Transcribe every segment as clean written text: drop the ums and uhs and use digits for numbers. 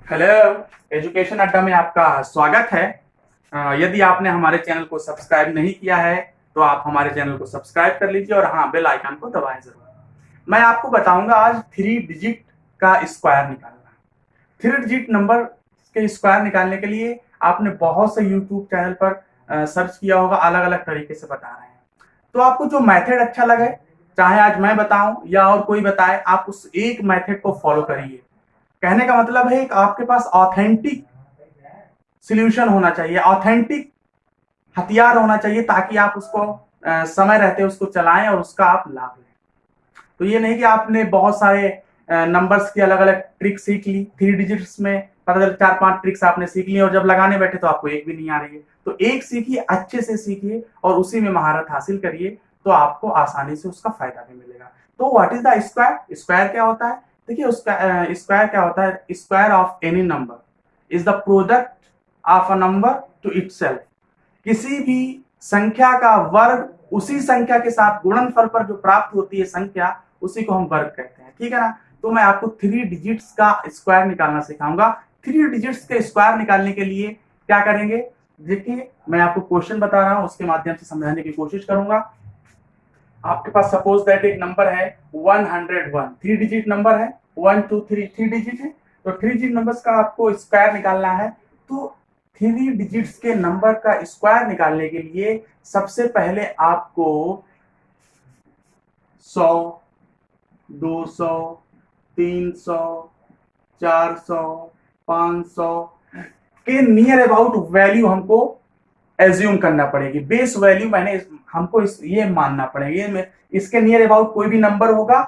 Hello, education अड्डा में आपका स्वागत है। यदि आपने हमारे चैनल को सब्सक्राइब नहीं किया है तो आप हमारे चैनल को सब्सक्राइब कर लीजिए और हाँ, बेल आइकन को दबाएं जरूर। मैं आपको बताऊंगा आज 3 डिजिट का स्क्वायर निकालना। 3 डिजिट नंबर के स्क्वायर निकालने के लिए आपने बहुत से यूट्यूब चैनल पर सर्च किया होगा, अलग अलग तरीके से बता रहे हैं। तो आपको जो मेथड अच्छा लगे, चाहे आज मैं बताऊं या और कोई बताए, आप उस एक मेथड को फॉलो करिए। कहने का मतलब है कि आपके पास ऑथेंटिक सॉल्यूशन होना चाहिए, ऑथेंटिक हथियार होना चाहिए, ताकि आप उसको समय रहते उसको चलाएं और उसका आप लाभ लें। तो ये नहीं कि आपने बहुत सारे नंबर्स की अलग अलग ट्रिक सीख ली, 3 डिजिट्स में पता चल 4-5 ट्रिक्स आपने सीख ली और जब लगाने बैठे तो आपको एक भी नहीं आ रही है। तो एक सीखिए, अच्छे से सीखिए और उसी में महारत हासिल करिए, तो आपको आसानी से उसका फायदा भी मिलेगा। तो what is the square? Square क्या होता है? देखिए, उसका स्क्वायर क्या होता है? Square of any number is the product of a number two itself. किसी भी संख्या का वर्ग उसी संख्या के साथ गुणनफल पर जो प्राप्त होती है संख्या, उसी को हम वर्ग कहते हैं। ठीक है ना? तो मैं आपको 3 डिजिट्स का स्क्वायर निकालना सिखाऊंगा। 3 डिजिट्स के स्क्वायर निकालने के लिए क्या करेंगे, देखिए मैं आपको क्वेश्चन बता रहा हूं, उसके माध्यम से समझाने की कोशिश करूंगा। आपके पास सपोज दैट एक नंबर है 101, 3 डिजिट नंबर है, 1 2 3, 3 डिजिट है। तो 3 डिजिट नंबर्स का आपको स्क्वायर निकालना है। तो 3 डिजिट्स के नंबर का स्क्वायर निकालने के लिए सबसे पहले आपको 100, 200, 300, 400, 500 के नियर अबाउट वैल्यू हमको एज्यूम करना पड़ेगी। बेस वैल्यू मैंने हमको ये मानना पड़ेगा, इसके नियर अबाउट कोई भी नंबर होगा,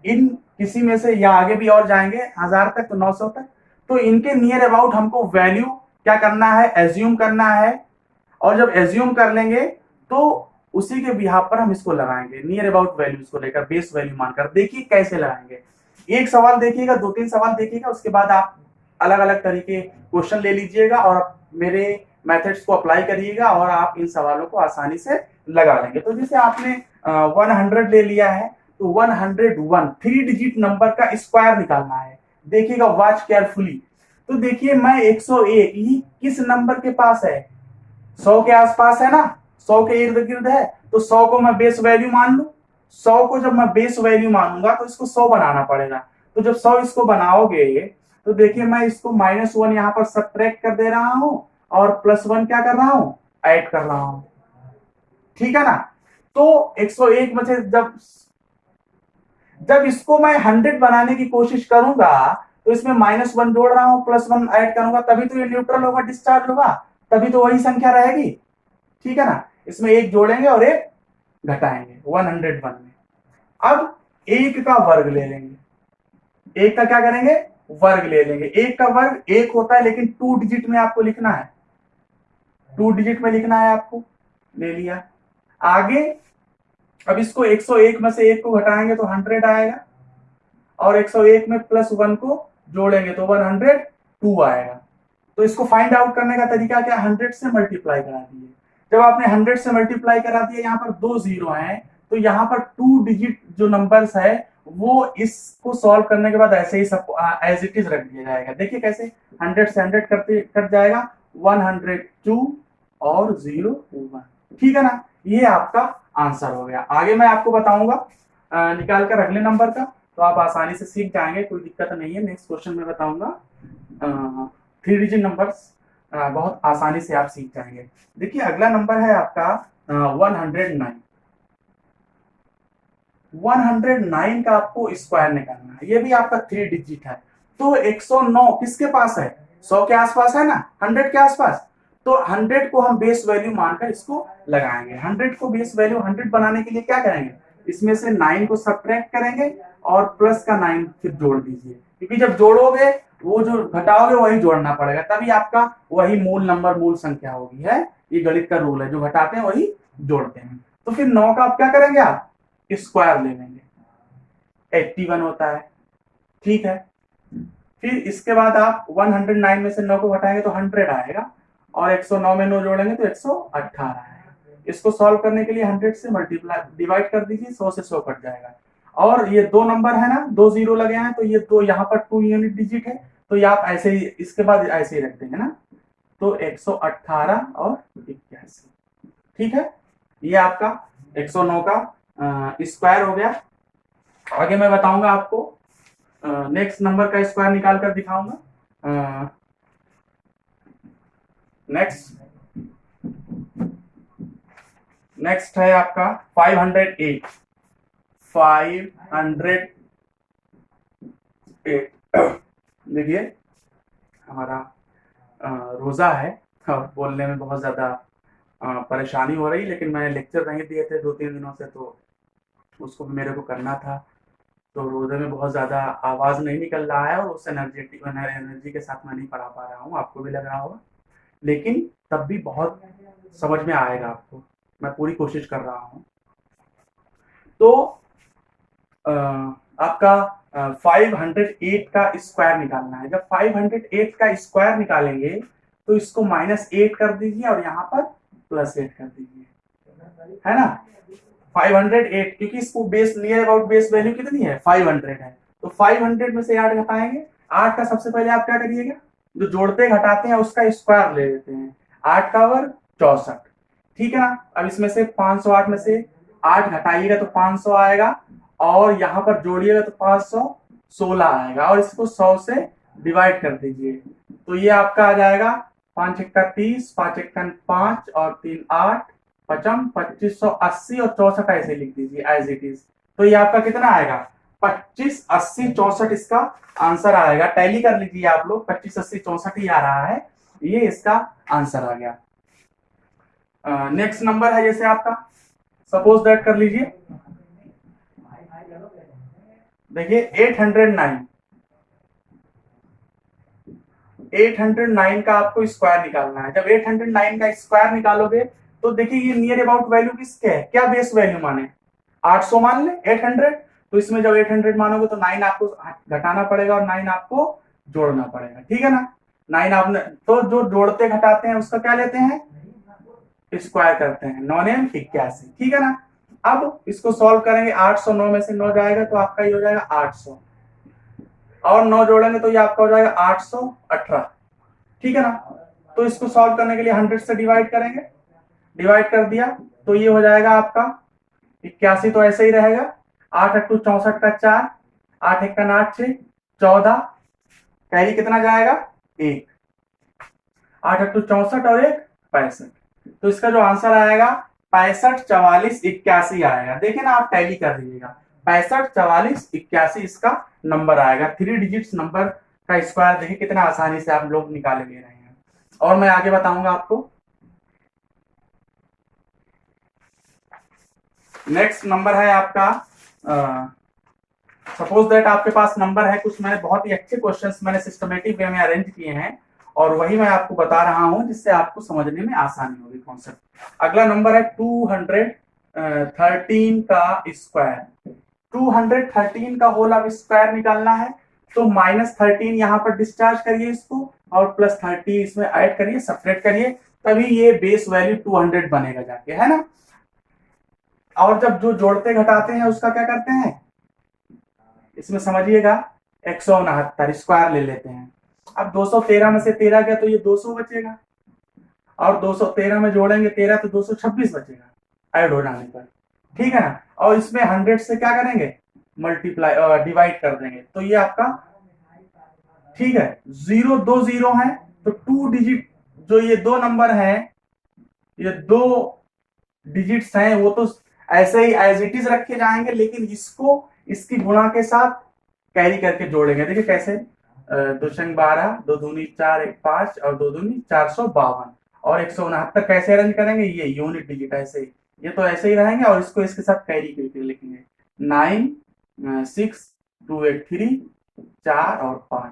इन किसी में से या आगे भी और जाएंगे 1000 तक तो 900 तक, तो इनके नियर अबाउट हमको वैल्यू क्या करना है, एज्यूम करना है। और जब एज्यूम कर लेंगे तो उसी के बिहाफ पर हम इसको लगाएंगे, नियर अबाउट वैल्यूज को लेकर बेस वैल्यू मानकर। देखिए कैसे लगाएंगे। एक सवाल देखिएगा, 2-3 सवाल देखिएगा, उसके बाद आप अलग अलग तरीके क्वेश्चन ले लीजिएगा और मेरे मेथड्स को अप्लाई करिएगा और आप इन सवालों को आसानी से लगा लेंगे। तो जैसे आपने 100 ले लिया है, तो 101 3 डिजिट नंबर का स्क्वायर निकालना है। देखिएगा, वॉच केयरफुली। तो देखिए, मैं 101 ये किस नंबर के पास है? 100 के आसपास है ना, 100 के इर्द गिर्द है। तो 100 को मैं बेस वैल्यू मान लू। 100 को जब मैं बेस वैल्यू मानूंगा तो इसको 100 बनाना पड़ेगा। तो जब 100 इसको बनाओगे तो देखिए, मैं इसको -1 यहाँ पर सब्ट्रैक्ट कर दे रहा हूं और +1 क्या कर रहा हूं, ऐड कर रहा हूं। ठीक है ना? तो 101 में से जब जब इसको मैं 100 बनाने की कोशिश करूंगा तो इसमें -1 जोड़ रहा हूं, +1 ऐड करूंगा, तभी तो ये न्यूट्रल होगा, डिस्चार्ज होगा, तभी तो वही संख्या रहेगी। ठीक है ना? इसमें एक जोड़ेंगे और एक घटाएंगे 101 में। अब एक का वर्ग ले लेंगे। एक का क्या करेंगे, वर्ग ले लेंगे। एक का वर्ग एक होता है, लेकिन 2 डिजिट में आपको लिखना है, 2 डिजिट में लिखना है आपको। ले लिया। आगे अब इसको 101 में से एक को घटाएंगे तो 100 आएगा और 101 में +1 को जोड़ेंगे तो 102 आएगा। तो इसको फाइंड आउट करने का तरीका क्या, 100 से मल्टीप्लाई करा दिए। जब आपने 100 से मल्टीप्लाई करा दिया, यहाँ पर 2 जीरो हैं, तो यहाँ पर 2 डिजिट जो नंबर्स है वो इसको सॉल्व करने के बाद ऐसे ही सब एज इट इज रख दिया जाएगा। देखिए कैसे, 100 से 100 करते कट जाएगा, 102 और 0 1। ठीक है ना? ये आपका आंसर हो गया। आगे मैं आपको बताऊंगा निकाल कर अगले नंबर का, तो आप आसानी से सीख जाएंगे, कोई दिक्कत नहीं है। नेक्स्ट क्वेश्चन में बताऊंगा। 3 डिजिट नंबर्स बहुत आसानी से आप सीख जाएंगे। देखिए अगला नंबर है आपका 109। 109 का आपको स्क्वायर निकालना है। ये भी आपका 3 डिजिट है। तो 109 किसके पास है, 100 के आसपास है ना, 100 के आसपास। तो 100 को हम बेस वैल्यू मानकर इसको लगाएंगे। 100 को बेस वैल्यू 100 बनाने के लिए क्या करेंगे, इसमें से 9 को सब्ट्रैक्ट करेंगे और प्लस का 9 फिर जोड़ दीजिए, क्योंकि जब जोड़ोगे वो जो घटाओगे वही जोड़ना पड़ेगा, तभी आपका वही मूल नंबर मूल संख्या होगी। है, ये गणित का रूल है, जो घटाते हैं वही जोड़ते हैं। तो फिर 9 का आप क्या करेंगे, आप स्क्वायर ले लेंगे, 81 होता है। ठीक है, फिर इसके बाद आप 109 में से 9 को घटाएंगे तो 100 आएगा और 109 में 9 जोड़ेंगे तो 118 आएगा। इसको सॉल्व करने के लिए 100 से मल्टीप्लाई डिवाइड कर दीजिए, 100 से 100 कट जाएगा। और ये दो नंबर है ना, 2 जीरो लगे हैं, तो ये दो यहाँ पर 2 यूनिट डिजिट है, तो ये आप ऐसे ही इसके बाद ऐसे ही रख देंगे ना, तो 118 और 81, ठीक है। ये आपका 109 का स्क्वायर हो गया। आगे मैं बताऊंगा आपको, नेक्स्ट नंबर का स्क्वायर निकाल कर दिखाऊंगा। नेक्स्ट है आपका 508। 508 देखिए हमारा रोजा है और बोलने में बहुत ज्यादा परेशानी हो रही, लेकिन मैंने लेक्चर नहीं दिए थे 2-3 दिनों से, तो उसको भी मेरे को करना था। तो रोजे में बहुत ज्यादा आवाज नहीं निकल रहा है और उस एनर्जी के साथ मैं नहीं पढ़ा पा रहा हूँ, आपको भी लग रहा होगा, लेकिन तब भी बहुत समझ में आएगा आपको, मैं पूरी कोशिश कर रहा हूँ। तो आपका 508 का स्क्वायर निकालना है। जब 508 का स्क्वायर निकालेंगे तो इसको -8 कर दीजिए और यहाँ पर +8 कर दीजिए, है ना। 508, क्योंकि इसको base near about base value कितनी है, 500 है, तो 500 में से 8 घटाएंगे। 8 का सबसे पहले आप क्या करिएगा, जो जोड़ते घटाते हैं उसका स्क्वायर ले लेते हैं। 8 का वर्ग 64, ठीक है ना। अब इसमें से 508 में से 8 घटाइएगा तो 500 आएगा, और यहाँ पर जोड़िएगा तो 516 आएगा, और इसको 100 से डिवाइड कर दीजिए, तो ये आपका आ जाएगा 5 एक्का 30, 5 एक्का 5 और 3 8, 2580 और 64 ऐसे लिख दीजिए एज इट इज। तो ये आपका कितना आएगा, 25 80 64 इसका आंसर आएगा। टैली कर लीजिए आप लोग, 25 80 64 ही आ रहा है, ये इसका आंसर आ गया। नेक्स्ट नंबर है जैसे आपका, सपोज दैट कर लीजिए, देखिए 809 का आपको स्क्वायर निकालना है। जब 809 का स्क्वायर निकालोगे तो देखिए ये नियर अबाउट वैल्यू किसके है, क्या बेस वैल्यू माने, 800 मान ले 800, तो इसमें जब 800 मानोगे तो 9 आपको घटाना पड़ेगा और 9 आपको जोड़ना पड़ेगा, ठीक है ना। 9 आपने, तो जो जोड़ते घटाते हैं उसका क्या लेते हैं, स्क्वायर करते हैं, 9 9 81, ठीक है ना। अब इसको सॉल्व करेंगे, 809 में से 9 जाएगा तो आपका ये हो जाएगा 800, और 9 जोड़ेंगे तो ये आपका हो जाएगा 818, ठीक है ना। तो इसको सॉल्व करने के लिए 100 से डिवाइड करेंगे, डिवाइड कर दिया तो ये हो जाएगा आपका 81, तो ऐसे ही रहेगा। 8 8 64 का 4, 8 1 8 6 14, कैरी कितना जाएगा 1, 8 8 64 और 1 65, तो इसका जो आंसर आएगा 65 44 81 आएगा। देखिए ना, आप टैली कर लीजिएगा, 65 44 81 इसका नंबर आएगा। 3 डिजिट्स नंबर का स्क्वायर देखिए कितना आसानी से आप लोग निकाल ले रहे हैं, और मैं आगे बताऊंगा आपको। नेक्स्ट नंबर है आपका, सपोज दैट आपके पास नंबर है कुछ, मैंने बहुत ही अच्छे क्वेश्चंस मैंने सिस्टमेटिक वे में अरेंज किए हैं और वही मैं आपको बता रहा हूं जिससे आपको समझने में आसानी होगी कॉन्सेप्ट। अगला नंबर है 213 का स्क्वायर। 213 का होल अब स्क्वायर निकालना है, तो -13 यहाँ पर डिस्चार्ज करिए इसको और +30 इसमें ऐड करिए, सब्ट्रैक्ट करिए, तभी ये बेस वैल्यू 200 बनेगा जाके, है ना। और जब जो जोड़ते घटाते हैं उसका क्या करते हैं, इसमें समझिएगा 169 स्क्वायर ले लेते हैं। अब 213 में से 13 गया तो ये 200 बचेगा, और 213 में जोड़ेंगे 13 तो 226 बचेगा ऐड हो जाने पर, ठीक है ना। और इसमें 100 से क्या करेंगे, मल्टीप्लाई डिवाइड कर देंगे, तो ये आपका, ठीक है। 0 2 0 है तो 2 डिजिट, जो ये 2 नंबर है, ये 2 डिजिट्स हैं, वो तो ऐसे ही एज इट इज रखे जाएंगे, लेकिन इसको इसकी गुणा के साथ कैरी करके जोड़ेंगे। देखिए कैसे, 2 छंग 12, 2 दूनी 4 1 5 और 2 दूनी 452, और 169 कैसे अरेंज करेंगे, ये यूनिट डिजिट ऐसे ही, ये तो ऐसे ही रहेंगे, और इसको इसके साथ कैरी करके लिखेंगे 9 6 2 8 3 4 और 5,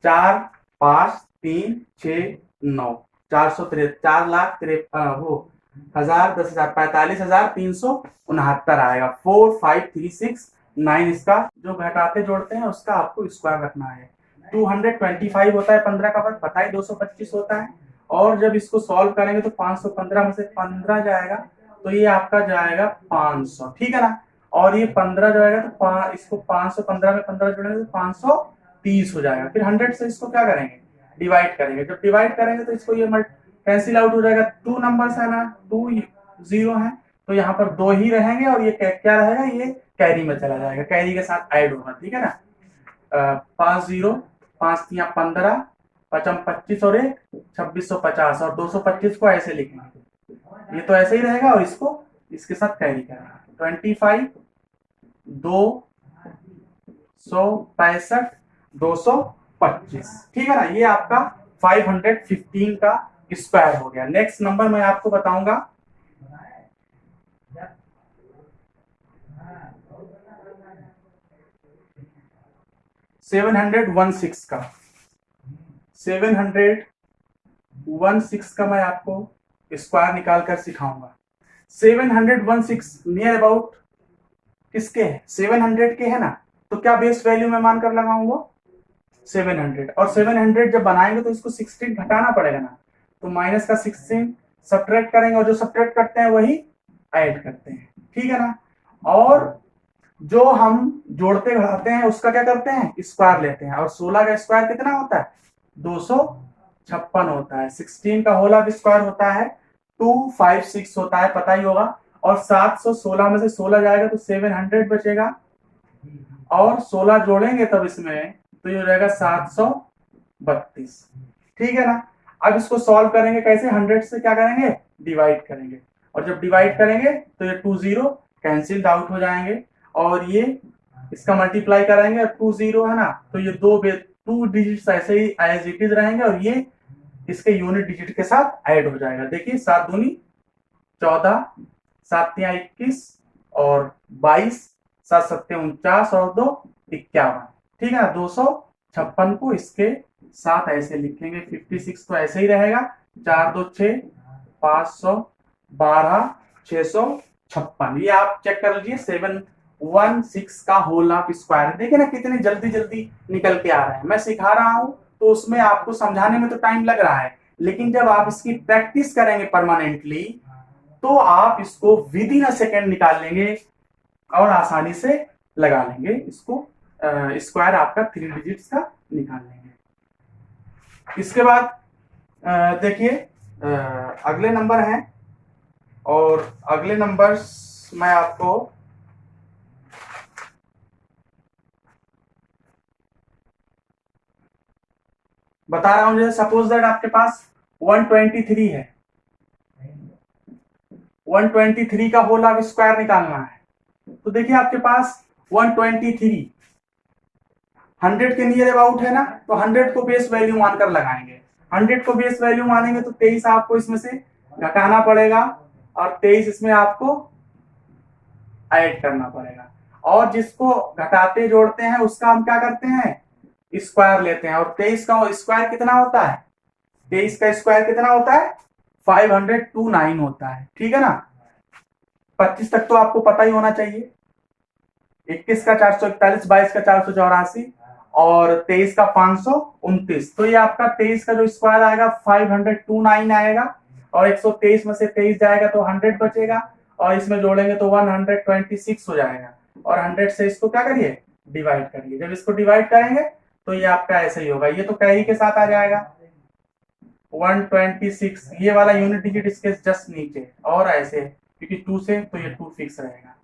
4 5 3 6 9, 4 वो 1000 10,000 45,369 आएगा। 4 5 3 6 9 इसका जो घटाते जोड़ते हैं उसका आपको स्क्वायर रखना है। 225 होता है 15 का वर्ग, पता है 225 होता है, और जब इसको सॉल्व करेंगे तो 515 में से 15 जाएगा तो ये आपका जाएगा 500, ठीक है ना। और ये 15 जाएगा तो इसको 515 में 15 जोड़ेंगे तो 30 हो जाएगा। फिर 100 से इसको क्या करेंगे, डिवाइड करेंगे। जब डिवाइड करेंगे तो इसको ये कैंसिल आउट हो जाएगा। 2 नंबर्स है ना, 2 0 है, तो यहाँ पर 2 ही रहेंगे और ये क्या रहेगा, ये कैरी में चला जाएगा, कैरी के साथ ऐड होगा, ठीक है ना। 5 0, 5 3 15, 5 25 और 1 2650 और 225 को ऐसे लिखेंगे, ये तो ऐसे ही रहेगा और इसको इसके साथ कैरी करेंगे। 25 265 225, ठीक है ना। ये आपका 515 का स्क्वायर हो गया। नेक्स्ट नंबर मैं आपको बताऊंगा 716 का। 716 का मैं आपको स्क्वायर निकाल कर सिखाऊंगा। 716 नियर अबाउट किसके है, 700 के है ना, तो क्या बेस वैल्यू में मानकर लगाऊंगा 700। और 700 जब बनाएंगे तो इसको 16 घटाना पड़ेगा ना, तो माइनस का 16 सब्ट्रैक्ट करेंगे और जो सब्ट्रैक्ट करते हैं वही ऐड करते हैं, ठीक है ना। और जो हम जोड़ते घटाते हैं उसका क्या करते हैं, स्क्वायर लेते हैं। और 16 का स्क्वायर कितना होता है, 256 होता है। 16 का होल ऑफ स्क्वायर होता है 256 होता है, पता ही होगा। और 716 में से 16 जाएगा तो 700 बचेगा, और 16 जोड़ेंगे तब इसमें तो ये हो जाएगा 732, ठीक है ना। अब इसको सॉल्व करेंगे कैसे, 100 से क्या करेंगे, डिवाइड करेंगे। और जब डिवाइड करेंगे तो ये 2 0 कैंसिल्ड आउट हो जाएंगे, और ये इसका मल्टीप्लाई करेंगे और 2 0 है ना, तो ये 2 डिजिट्स ऐसे ही एज इट इज रहेंगे और ये इसके यूनिट डिजिट के साथ ऐड हो जाएगा। देखिए 7 दूनी 14, 7 तिया 21 और 22, 7 सत्ते 49 और 2 51, ठीक है ना। 256 को इसके साथ ऐसे लिखेंगे। 56 तो ऐसे ही रहेगा, 4 2 6, 512 656। ये आप चेक कर लीजिए 716 का होल ऑफ स्क्वायर। देखिए ना कितने जल्दी जल्दी निकल के आ रहे हैं। मैं सिखा रहा हूं तो उसमें आपको समझाने में तो टाइम लग रहा है, लेकिन जब आप इसकी प्रैक्टिस करेंगे परमानेंटली तो आप इसको विद इन अ सेकेंड निकाल लेंगे और आसानी से लगा लेंगे इसको। स्क्वायर आपका 3 डिजिट्स का निकाल लेंगे। इसके बाद देखिए अगले नंबर हैं, और अगले नंबर्स मैं आपको बता रहा हूं। जैसे सपोज दैट आपके पास 123 है, 123 का होल ऑफ स्क्वायर निकालना है। तो देखिए आपके पास 123 100 के नियर अबाउट है ना, तो 100 को बेस वैल्यू मानकर लगाएंगे। 100 को बेस वैल्यू मानेंगे तो 23 आपको इसमें से घटाना पड़ेगा और 23 इसमें आपको ऐड करना पड़ेगा। और जिसको घटाते जोड़ते हैं उसका हम क्या करते हैं, स्क्वायर लेते हैं। और 23 का स्क्वायर कितना होता है, 23 का स्क्वायर कितना होता है 529 होता है, ठीक है ना। 25 तक तो आपको पता ही होना चाहिए। 21 का 441, 22 का 484 और 23 का 529। तो ये आपका 23 का जो स्क्वायर आएगा 529 आएगा, और 123 में से 23 जाएगा तो 100 बचेगा, और इसमें जोड़ेंगे तो 126 हो जाएगा। और 100 से इसको क्या करिए, डिवाइड करिए। जब इसको डिवाइड करेंगे तो ये आपका ऐसे ही होगा, ये तो कैरी के साथ आ जाएगा 126, ये वाला यूनिट डिजिट इसके जस्ट नीचे, और ऐसे क्योंकि 2 से तो ये 2 फिक्स रहेगा।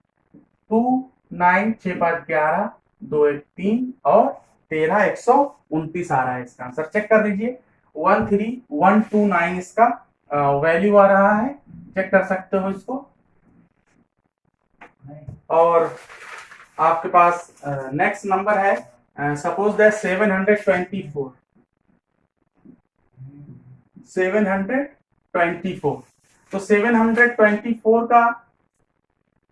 2 9 6 5 11 2 1 3 और 13 129 आ रहा है इसका आंसर। चेक कर लीजिए 13129 इसका वैल्यू आ रहा है, चेक कर सकते हो इसको। और आपके पास नेक्स्ट नंबर है सपोज दैट 724 तो 724 का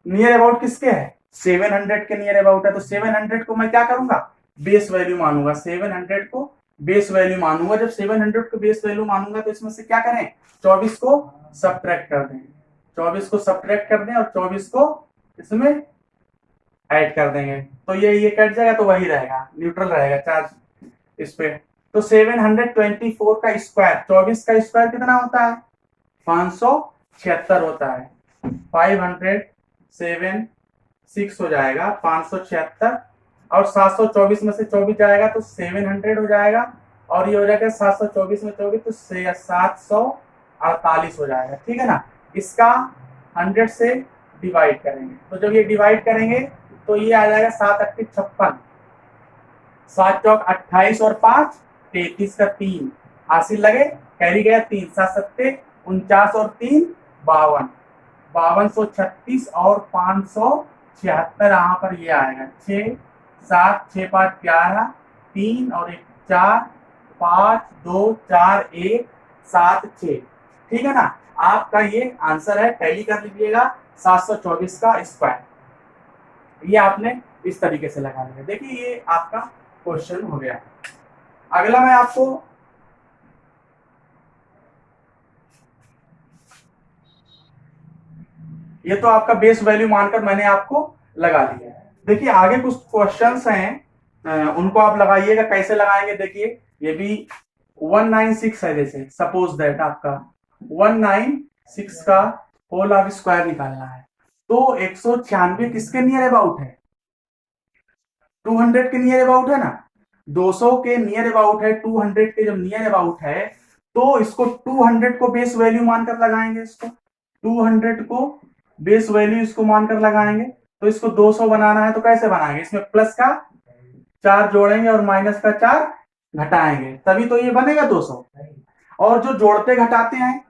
नियर अबाउट किसके है, 700 के नियर अबाउट है। तो 700 को मैं क्या करूंगा, बेस वैल्यू मानूंगा। 700 को बेस वैल्यू मानूंगा। जब 700 को बेस वैल्यू मानूंगा तो इसमें से क्या करें, 24 को सब्ट्रैक्ट कर दें, 24 को सब्ट्रैक्ट कर दें और 24 को इसमें ऐड कर देंगे, तो ये कट जाएगा तो वही रहेगा, न्यूट्रल रहेगा चार्ज इस पे। तो 724 का स्क्वायर, 24 का स्क्वायर कितना होता है 576 होता है। 576 हो जाएगा 576 और 724 में से 24 जाएगा तो 700 हो जाएगा, और ये हो जाएगा 724 में 24 तो 748 हो जाएगा। ठीक है ना, इसका 100 से डिवाइड करेंगे, तो जब ये डिवाइड करेंगे तो ये आ जाएगा 7 8 56, 7 चौक 28 और 5 33 का 3 हासिल लगे, कैरी गया 3, 7 7 49 और 3 52, 5236 और 576 यहाँ पर ये आएगा 6 7 6 5 11 3 और 1 4 5 2 4 1 7 6। ठीक है ना, आपका ये आंसर है, टैली कर लीजिएगा 724 का स्क्वायर। ये आपने इस तरीके से लगा लिया। देखिए ये आपका क्वेश्चन हो गया। अगला मैं आपको ये तो आपका बेस वैल्यू मानकर मैंने आपको लगा दिया। देखिए आगे कुछ क्वेश्चंस हैं, उनको आप लगाइएगा। कैसे लगाएंगे देखिए, ये भी 196 है, जैसे सपोज दैट आपका 196 का होल ऑफ स्क्वायर निकालना है, तो 196 किसके नियर अबाउट है? 200 के नियर अबाउट है ना, 200 के नियर अबाउट है, 200 के जब नियर अबाउट है तो इसको 200 को बेस वैल्यू मानकर लगाएंगे, इसको 200 को बेस वैल्यू इसको मानकर लगाएंगे। तो इसको 200 बनाना है तो कैसे बनाएंगे, इसमें प्लस का 4 जोड़ेंगे और माइनस का 4 घटाएंगे, तभी तो ये बनेगा 200। और जो जोड़ते घटाते हैं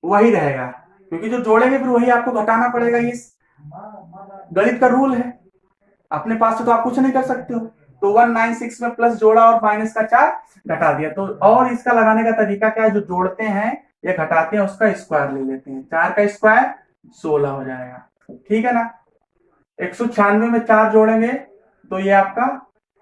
वही रहेगा, क्योंकि जो जोड़ेंगे फिर वही आपको घटाना पड़ेगा। ये गणित का रूल है, अपने पास से तो आप कुछ नहीं कर सकते हो। तो 196 में प्लस जोड़ा और माइनस का 4 घटा दिया। तो और इसका लगाने का तरीका क्या है, जो जोड़ते हैं या घटाते हैं उसका स्क्वायर ले लेते हैं। 4 का स्क्वायर 16 हो जाएगा। ठीक है ना, 196 में 4 जोड़ेंगे तो ये आपका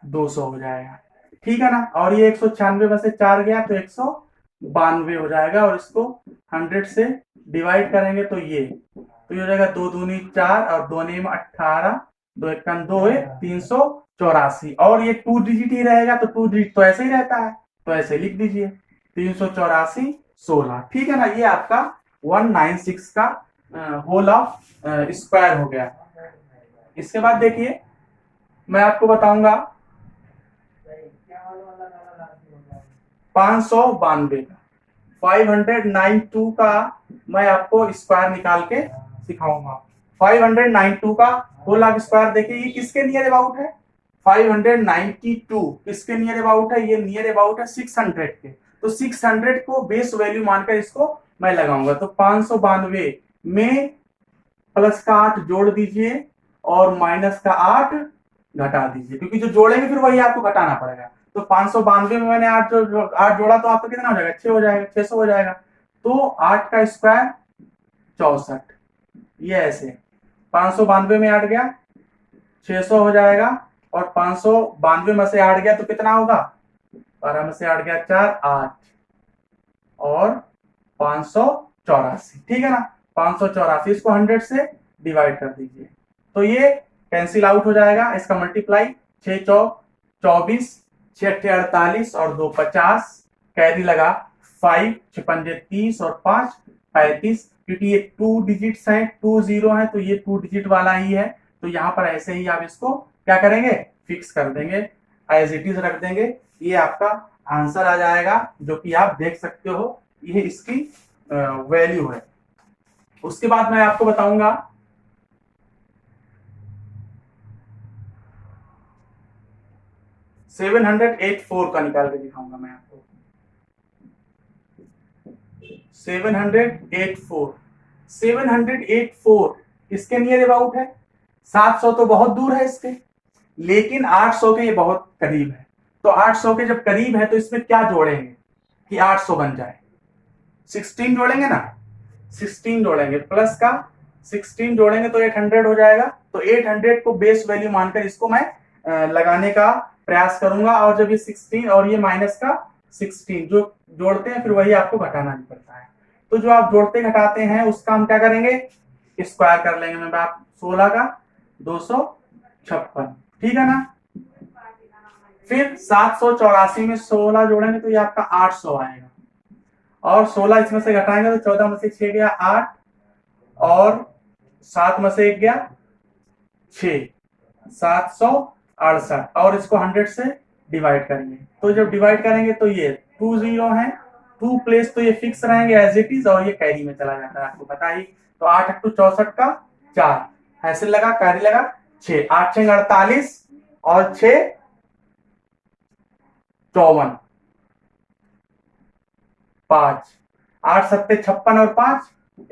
200 हो जाएगा। ठीक है ना, और ये 196 में से 4 गया तो 192 हो जाएगा, और इसको 100 से डिवाइड करेंगे तो ये हो जाएगा 2 दूनी 4 और 2 नेम 18, 2 1 2 384, और ये 2 डिजिट ही रहेगा, तो 2 डिजिट तो ऐसे ही रहता है, तो ऐसे लिख दीजिए 384 16। ठीक है ना, ये आपका 196 का होल ऑफ स्क्वायर हो गया। इसके बाद देखिए मैं आपको बताऊंगा 592 का 592 का मैं आपको स्क्वायर निकाल के सिखाऊंगा। 592 का होल ऑफ स्क्वायर देखिए ये किसके नियर अबाउट है, 592 किसके नियर अबाउट है, ये नियर अबाउट है 600 के। तो 600 को बेस वैल्यू मानकर इसको मैं लगाऊंगा। तो 592 में प्लस का 8 जोड़ दीजिए और माइनस का 8 घटा दीजिए, क्योंकि जो जोड़ेंगे फिर वही आपको घटाना पड़ेगा। तो 592 में मैंने 8 जोड़ा तो आपका कितना हो जाएगा, 6 हो जाएगा, 600 हो जाएगा। तो 8 का स्क्वायर 64, ये ऐसे 592 में 8 गया 600 हो जाएगा, और 592 में से 8 गया तो कितना होगा, 12 में से 8 गया 4 8 और 584। ठीक है ना, 584 इसको 100 से डिवाइड कर दीजिए तो ये कैंसिल आउट हो जाएगा। इसका मल्टीप्लाई 6 चौक 24, 6 अट्ठे 48 और 2 50, कैरी लगा 5 6 पंजे 30 और 5 35, क्योंकि ये 2 डिजिट्स हैं, 2 0 है तो ये 2 डिजिट वाला ही है। तो यहाँ पर ऐसे ही आप इसको क्या करेंगे, फिक्स कर देंगे, एज इट इज रख देंगे। ये आपका आंसर आ जाएगा, जो कि आप देख सकते हो, ये इसकी वैल्यू है। उसके बाद मैं आपको बताऊंगा 784 का निकाल के दिखाऊंगा मैं आपको। 784 इसके नियर अबाउट है। 700 तो बहुत दूर है इसके, लेकिन 800 के ये बहुत करीब है। तो 800 के जब करीब है तो इसमें क्या जोड़ेंगे कि 800 बन जाए, 16 जोड़ेंगे ना, 16 जोड़ेंगे, प्लस का 16 जोड़ेंगे तो 800 हो जाएगा। तो 800 को बेस वैल्यू मानकर इसको मैं लगाने का प्रयास करूंगा, और जब ये 16 और ये माइनस का 16 जो जोड़ते हैं फिर वही आपको घटाना भी पड़ता है। तो जो आप जोड़ते घटाते हैं उसका हम क्या करेंगे, स्क्वायर कर लेंगे। मैं आप 16 का 256, ठीक है ना। फिर 784 में 16 जोड़ेंगे तो ये आपका 800 आएगा, और 16 इसमें से घटाएंगे तो 14 में से 6 गया 8 और 7 में से 1 गया 6, 68 और इसको 100 से डिवाइड करेंगे, तो जब डिवाइड करेंगे तो ये 2 जीरो है, 2 प्लेस तो ये फिक्स रहेंगे एज इट इज और ये कैरी में चला जाता है, आपको पता ही। तो 8 8 64 का 4 ऐसे लगा, कैरी लगा 6, 8 6 48 और 6 54, 5 8 7 56 और 5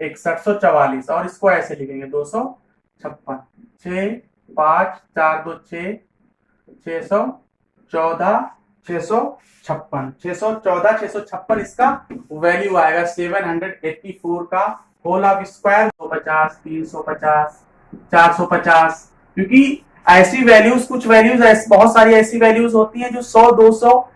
6144 और इसको ऐसे लिखेंगे 256, 6 5 4 2 6 614 656 614 656 इसका वैल्यू आएगा 784 का होल ऑफ स्क्वायर 250 350 450, क्योंकि ऐसी वैल्यूज, कुछ वैल्यूज बहुत सारी ऐसी वैल्यूज होती हैं जो 100 200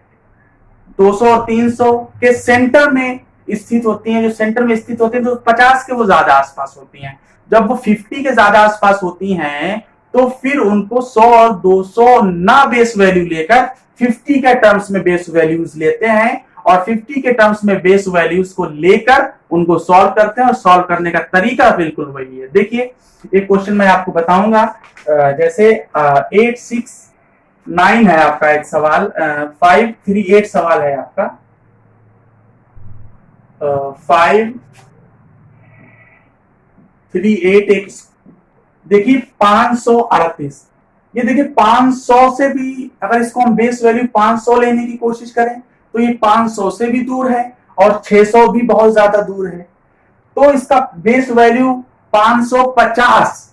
200 और 300 के सेंटर में स्थित होती हैं, जो सेंटर में स्थित होती हैं तो 50 के वो ज्यादा आसपास होती हैं। जब वो 50 के ज्यादा आसपास होती हैं तो फिर उनको 100 और 200 ना बेस वैल्यू लेकर 50 के टर्म्स में बेस वैल्यूज लेते हैं और 50 के टर्म्स में बेस वैल्यूज को लेकर उनको सॉल्व करते हैं और सॉल्व करने का तरीका बिल्कुल वही है। देखिए एक क्वेश्चन मैं आपको बताऊंगा, जैसे 869 है आपका एक सवाल, 538 सवाल है आपका, 538 एक, देखिए 538, ये देखिए 500 से भी अगर इसको हम बेस वैल्यू 500 लेने की कोशिश करें तो ये 500 से भी दूर है और 600 भी बहुत ज्यादा दूर है, तो इसका बेस वैल्यू 550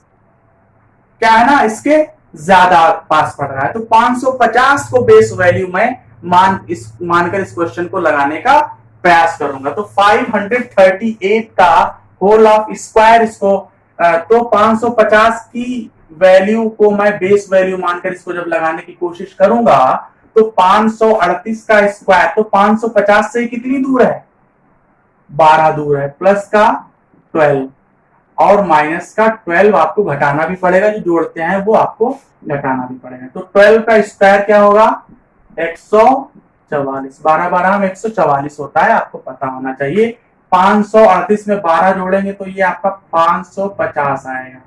क्या है ना, इसके ज्यादा पास पड़ रहा है। तो 550 को बेस वैल्यू में मानकर इस क्वेश्चन को लगाने का प्रयास करूंगा। तो 538 का होल ऑफ स्क्वायर इसको, तो 550 की वैल्यू को मैं बेस वैल्यू मानकर इसको जब लगाने की कोशिश करूंगा तो 538 का स्क्वायर, तो 550 से कितनी दूर है, 12 दूर है, प्लस का 12 और माइनस का 12 आपको घटाना भी पड़ेगा, जो जोड़ते हैं वो आपको घटाना भी पड़ेगा। तो 12 का स्क्वायर क्या होगा, 144, 12 12 में 144 होता है, आपको पता होना चाहिए। 538 में 12 जोड़ेंगे तो ये आपका 550 आएगा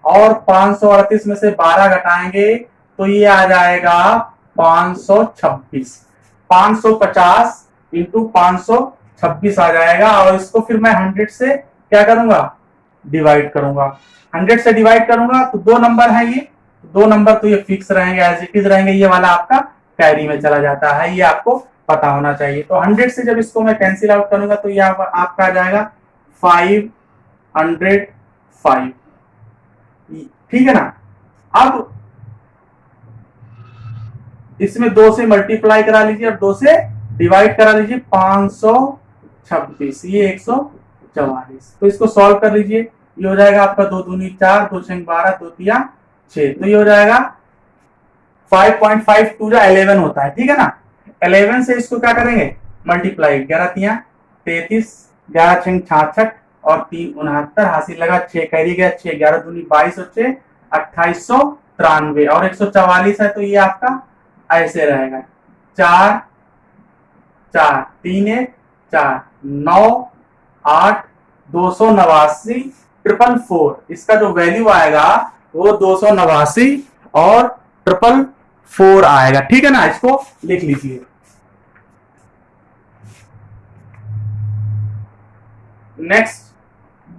और 538 में से 12 घटाएंगे तो ये आ जाएगा 526, 550 इंटू 526 आ जाएगा और इसको फिर मैं 100 से क्या करूंगा, डिवाइड करूंगा। 100 से डिवाइड करूंगा तो 2 नंबर है, ये 2 नंबर तो ये फिक्स रहेंगे, एज इट इज रहेंगे, ये वाला आपका कैरी में चला जाता है, ये आपको पता होना चाहिए। तो 100 से जब इसको मैं कैंसिल आउट करूंगा तो ये आपका आ जाएगा 505, ठीक है ना। अब इसमें 2 से मल्टीप्लाई करा लीजिए और 2 से डिवाइड करा लीजिए, 526 ये 144, तो इसको सॉल्व कर लीजिए, ये हो जाएगा आपका 2 दूनी 4 2 6 12 2 3 6, तो ये हो जाएगा 5.52 जो 11 होता है, ठीक है ना। 11 से इसको क्या करेंगे, मल्टीप्लाई, 11 3 33 11 6 66 और 3 69 हासिल लगा, 6 कैरी गया, 6 11 दूनी 22 और 6 2893 और 144 है, तो ये आपका ऐसे रहेगा 4 4 3 1 4 9 8 289 444, इसका जो वैल्यू आएगा वो 289 और 444 आएगा, ठीक है ना। इसको लिख लीजिए। नेक्स्ट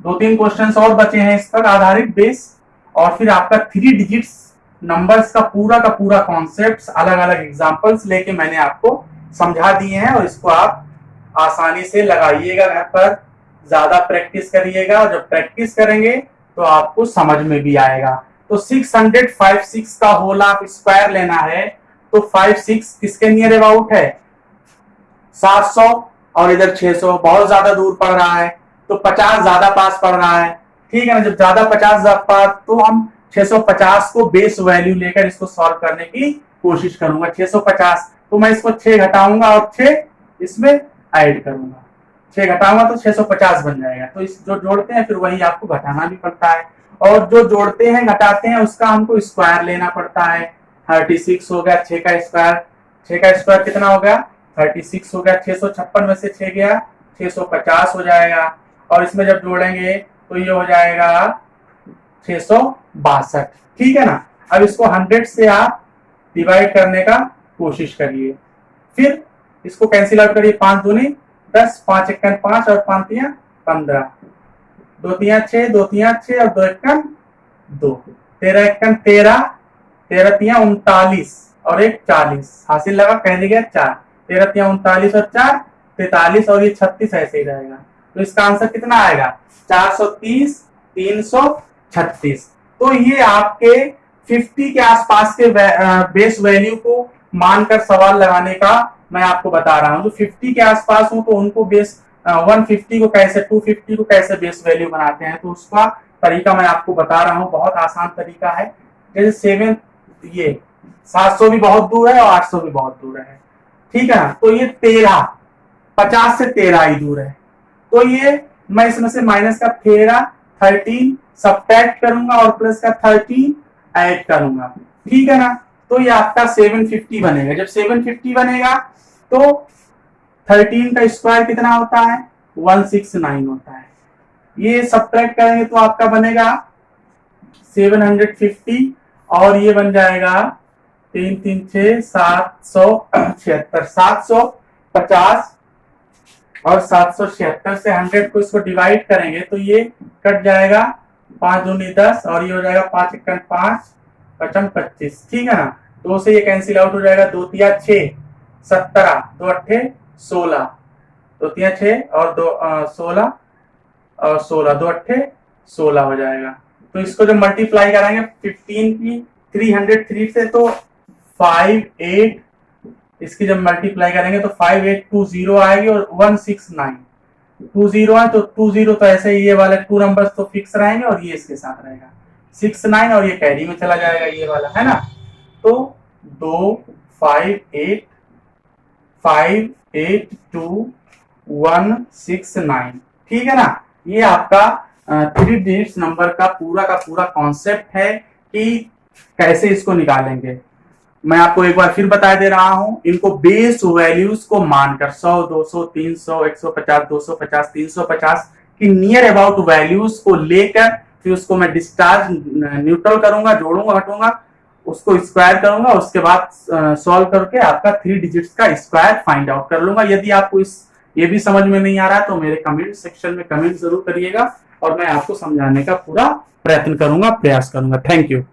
2-3 क्वेश्चंस और बचे हैं इस पर आधारित बेस, और फिर आपका 3 डिजिट्स नंबर्स का पूरा कॉन्सेप्ट अलग अलग एग्जांपल्स लेके मैंने आपको समझा दिए हैं और इसको आप आसानी से लगाइएगा, घर पर ज्यादा प्रैक्टिस करिएगा और जब प्रैक्टिस करेंगे तो आपको समझ में भी आएगा। तो 656 का होल ऑफ स्क्वायर लेना है, तो 56 किसके नियर अबाउट है, 700 और इधर 600 बहुत ज्यादा दूर पड़ रहा है, तो 50 ज्यादा पास पड़ रहा है, ठीक है ना। जब ज्यादा 50 पास तो हम 650 को बेस वैल्यू लेकर इसको सॉल्व करने की कोशिश करूंगा। 650 तो मैं इसको 6 घटाऊंगा और 6 इसमें ऐड करूंगा, 6 घटाऊंगा तो 650 बन जाएगा। तो इस जो जोड़ते हैं फिर वही आपको घटाना भी पड़ता है, और जो जोड़ते हैं घटाते हैं उसका हमको स्क्वायर लेना पड़ता है। 36 हो गया 6 का स्क्वायर, 6 का स्क्वायर कितना हो गया 36 हो गया, 656 में से 6 गया 650 हो जाएगा, और इसमें जब जोड़ेंगे तो ये हो जाएगा 662, ठीक है ना। अब इसको 100 से आप डिवाइड करने का कोशिश करिए। फिर इसको कैंसिल आउट करिए, 5 दूनी 10, 5 एकन 5 और 5 तिया 15, 2 तिया 6, 2 तिया 6 और 2 एकन 2, 13 एकन 13, 13 तिया 39 और 1 40, हासिल लगा, कह गया 4, 13 तिया 39 और 4 43 और ये 36 ऐसे ही रहेगा। तो इसका आंसर कितना आएगा? 430 336। तो ये आपके 50 के आसपास के बेस वैल्यू को मानकर सवाल लगाने का मैं आपको बता रहा हूं। जो 50 के आसपास हो तो उनको बेस 150 को कैसे 250 को कैसे बेस वैल्यू बनाते हैं, तो उसका तरीका मैं आपको बता रहा हूं। बहुत आसान तरीका है। जैसे 7 ये 700 भी बहुत दूर है और 800 भी बहुत दूर है, ठीक है ना। तो ये 13 50 से 13 ही दूर है, तो ये मैं इसमें से माइनस का 13 सब्ट्रैक्ट करूंगा और प्लस का 13 ऐड करूंगा, ठीक है ना। तो ये आपका 750 बनेगा। जब 750 बनेगा तो 13 का स्क्वायर कितना होता है? 169 होता है। ये सब्ट्रैक्ट करेंगे तो आपका बनेगा 750 और ये बन जाएगा 3 3 6 776, 750 और 776 से 100 को इसको डिवाइड करेंगे तो ये कट जाएगा, 5 दूनी 10 और ये हो जाएगा 5 एकन 5 पचम 25, ठीक है ना। 2 से ये कैंसिल आउट हो जाएगा, 2 तिया 6 17, 2 अट्ठे 16, 2 तिया 6 और 2 16 और 16, 2 अट्ठे 16 हो जाएगा। तो इसको जब मल्टीप्लाई करेंगे 15 की 303 से तो 58, इसकी जब मल्टीप्लाई करेंगे तो 5820 आएगी और 169 है तो 20 तो ऐसे ही ये वाले 2 नंबर्स तो फिक्स रहेंगे और ये इसके साथ रहेगा 69 और ये कैरी में चला जाएगा ये वाला, है ना। तो 2 5 8 5 8 2 1 6 9, ठीक है ना। ये आपका 3 डिजिट्स नंबर का पूरा कॉन्सेप्ट है कि कैसे इसको निकालेंगे। मैं आपको एक बार फिर बता दे रहा हूं, इनको बेस वैल्यूज को मानकर 100 200 300 150 250 350 की नियर अबाउट वैल्यूज को लेकर फिर उसको मैं डिस्चार्ज न्यूट्रल करूंगा, जोड़ूंगा हटूंगा, उसको स्क्वायर करूंगा, उसके बाद सॉल्व करके आपका 3 डिजिट्स का स्क्वायर फाइंड आउट कर लूंगा। यदि आपको ये भी समझ में नहीं आ रहा तो मेरे कमेंट सेक्शन में कमेंट जरूर करिएगा और मैं आपको समझाने का पूरा प्रयत्न करूंगा, प्रयास करूंगा। Thank you.